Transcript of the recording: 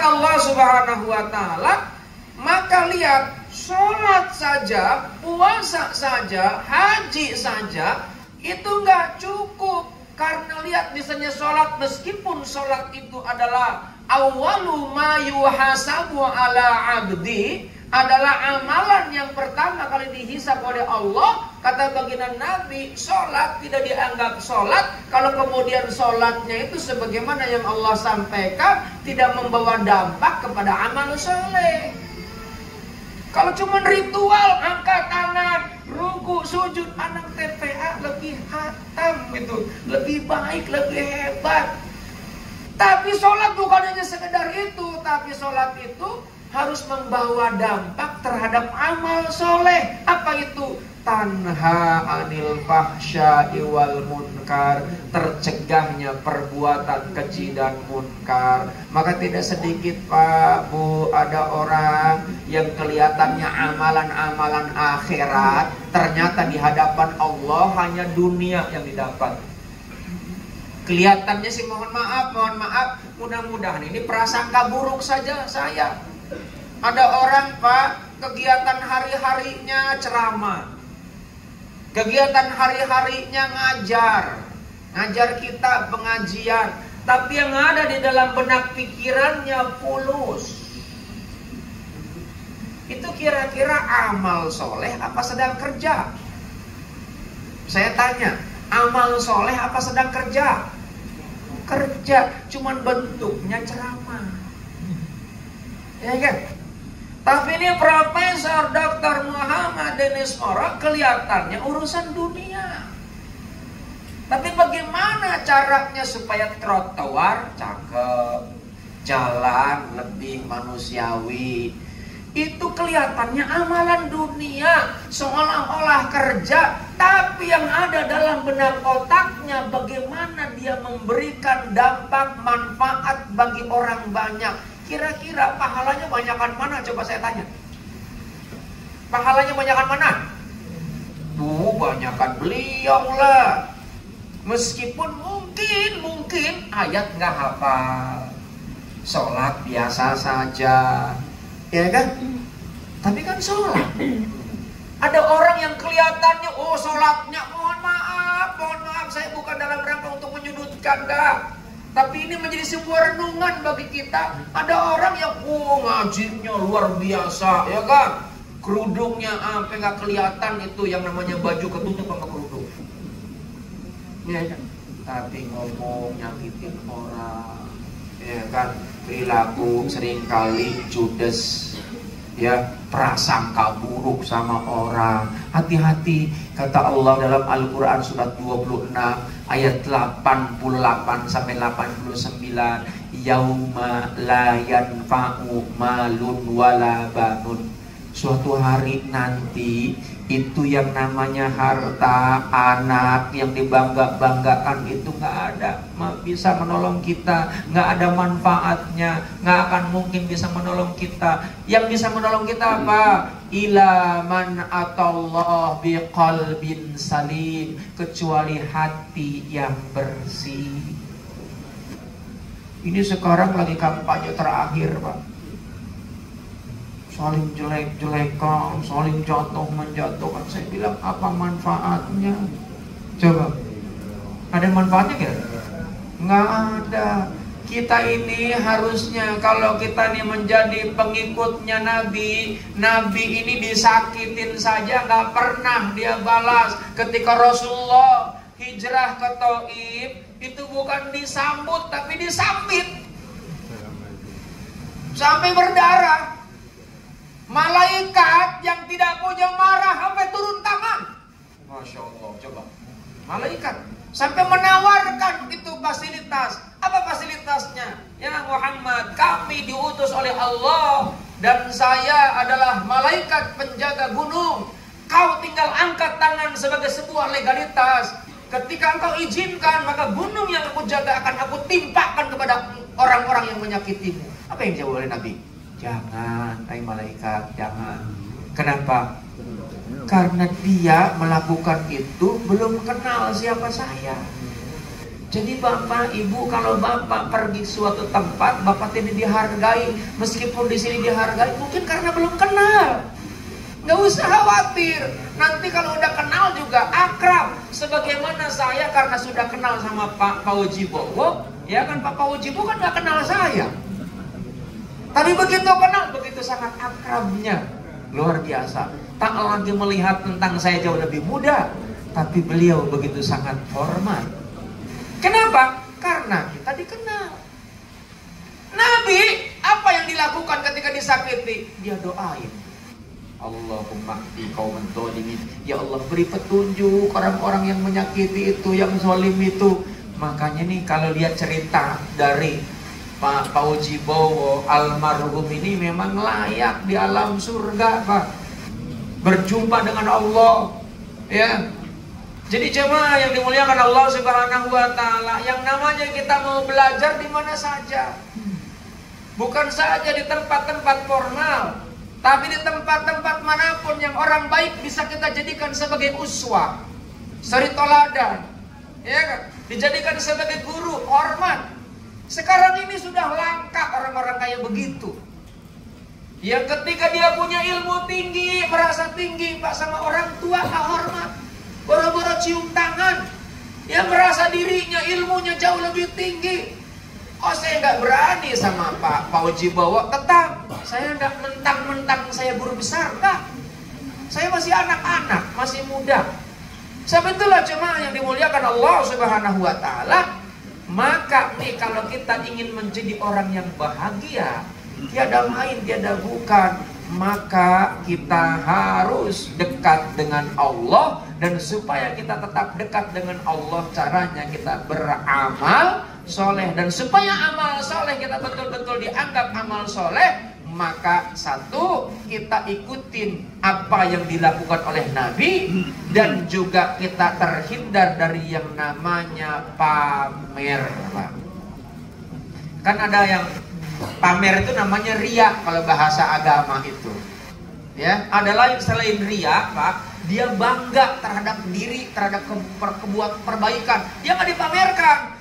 Allah Subhanahu wa Ta'ala, maka lihat, sholat saja, puasa saja, haji saja itu nggak cukup. Karena lihat misalnya sholat, meskipun sholat itu adalah awwalu ma yuhasabu ala abdi, adalah amalan yang pertama kali dihisab oleh Allah. Kata baginda Nabi, sholat tidak dianggap sholat kalau kemudian sholatnya itu sebagaimana yang Allah sampaikan tidak membawa dampak kepada amal soleh. Kalau cuma ritual, angkat tangan, ruku, sujud, anak TPA lebih hatam gitu, lebih baik, lebih hebat. Tapi sholat bukan hanya sekedar itu, tapi sholat itu harus membawa dampak terhadap amal soleh. Apa itu? Tanha anil fahsya'i wal munkar, tercegahnya perbuatan keji dan munkar. Maka tidak sedikit Pak, Bu, ada orang yang kelihatannya amalan-amalan akhirat, ternyata di hadapan Allah hanya dunia yang didapat. Kelihatannya sih mohon maaf, mudah-mudahan ini prasangka buruk saja saya. Ada orang Pak, kegiatan hari-harinya ceramah, kegiatan hari-harinya ngajar kita pengajian, tapi yang ada di dalam benak pikirannya fulus. Itu kira-kira amal soleh apa sedang kerja? Saya tanya, amal soleh apa sedang kerja? Kerja, cuman bentuknya ceramah, ya kan? Tapi ini Profesor Dr. Muhammad Denis Mora kelihatannya urusan dunia. Tapi bagaimana caranya supaya trotoar cakep, jalan lebih manusiawi? Itu kelihatannya amalan dunia, seolah-olah kerja, tapi yang ada dalam benak otaknya bagaimana dia memberikan dampak manfaat bagi orang banyak. Kira-kira pahalanya banyakan mana? Coba saya tanya. Pahalanya banyakan mana? Banyakan beliau lah. Meskipun mungkin ayat nggak hafal, sholat biasa saja, ya kan? Tapi kan sholat. Ada orang yang kelihatannya, sholatnya mohon maaf, saya bukan dalam rangka untuk menyudutkan, dah. Tapi ini menjadi sebuah renungan bagi kita. Ada orang yang ngajinya luar biasa, ya kan? Kerudungnya sampai nggak kelihatan, itu yang namanya baju ketutup sama kerudung, ya kan? Tapi ngomong nyakitin orang, ya kan? Perilaku seringkali judes, ya, prasangka buruk sama orang. Hati-hati, kata Allah dalam Al-Quran surat 26 ayat 88 sampai 89, yauma la yanfa'u malun wala banun. Suatu hari nanti itu yang namanya harta, anak yang dibangga-banggakan itu nggak ada bisa menolong kita, nggak ada manfaatnya, nggak akan mungkin bisa menolong kita. Yang bisa menolong kita apa? Ila man atallah biqalbin salim, kecuali hati yang bersih. Ini sekarang lagi kampanye terakhir Pak, saling jelek-jelekan, saling jatuh-menjatuhkan. Saya bilang apa manfaatnya? Coba, ada manfaatnya nggak? Nggak ada. Kita ini harusnya kalau kita ini menjadi pengikutnya Nabi ini disakitin saja nggak pernah dia balas. Ketika Rasulullah hijrah ke Taif, itu bukan disambut tapi disambit sampai berdarah. Malaikat yang tidak punya marah sampai turun tangan. Masya Allah, coba. Malaikat sampai menawarkan itu fasilitas. Apa fasilitasnya? Ya Muhammad, kami diutus oleh Allah dan saya adalah malaikat penjaga gunung. Kau tinggal angkat tangan sebagai sebuah legalitas. Ketika engkau izinkan, maka gunung yang aku jaga akan aku timpakan kepada orang-orang yang menyakitimu. Apa yang dijawab oleh Nabi? Jangan, hai malaikat, jangan. Kenapa? Karena dia melakukan itu belum kenal siapa saya. Jadi Bapak, Ibu, kalau Bapak pergi suatu tempat, Bapak tidak dihargai, meskipun di sini dihargai, mungkin karena belum kenal. Nggak usah khawatir. Nanti kalau udah kenal juga akrab. Sebagaimana saya karena sudah kenal sama Pak Paujibowo, ya kan Pak Paujibowo kan nggak kenal saya. Tapi begitu kenal, begitu sangat akrabnya. Luar biasa. Tak lagi melihat tentang saya jauh lebih muda, tapi beliau begitu sangat hormat. Kenapa? Karena kita dikenal. Nabi, apa yang dilakukan ketika disakiti? Dia doain. Allahumma hdi qauman dzalimin. Ya Allah, beri petunjuk orang-orang yang menyakiti itu, yang zalim itu. Makanya nih kalau lihat cerita dari Pak Paujibowo almarhum ini memang layak di alam surga, Pak. Berjumpa dengan Allah. Ya. Jadi jemaah yang dimuliakan Allah Subhanahu wa taala, yang namanya kita mau belajar di mana saja. Bukan saja di tempat-tempat formal, tapi di tempat-tempat manapun yang orang baik bisa kita jadikan sebagai uswah, suri toladan. Ya kan? Dijadikan sebagai guru, hormat. Sekarang ini sudah langka orang-orang kayak begitu. Yang ketika dia punya ilmu tinggi, merasa tinggi, Pak, sama orang tua tak hormat. Boro-boro cium tangan. Yang merasa dirinya ilmunya jauh lebih tinggi. Oh, saya nggak berani sama Pak Paujibowo. Tetap, saya nggak mentang-mentang saya guru besar, enggak. Saya masih anak-anak, masih muda. Sebetulnya jemaah yang dimuliakan Allah Subhanahu wa taala, maka nih kalau kita ingin menjadi orang yang bahagia, tiada main, tiada bukan, maka kita harus dekat dengan Allah. Dan supaya kita tetap dekat dengan Allah, caranya kita beramal soleh. Dan supaya amal soleh kita betul-betul dianggap amal soleh, maka satu, kita ikutin apa yang dilakukan oleh Nabi. Dan juga kita terhindar dari yang namanya pamer. Kan ada yang pamer itu namanya riya kalau bahasa agama itu. Ya, ada lain selain riya, Pak. Dia bangga terhadap diri, terhadap perbuatan perbaikan. Dia nggak dipamerkan.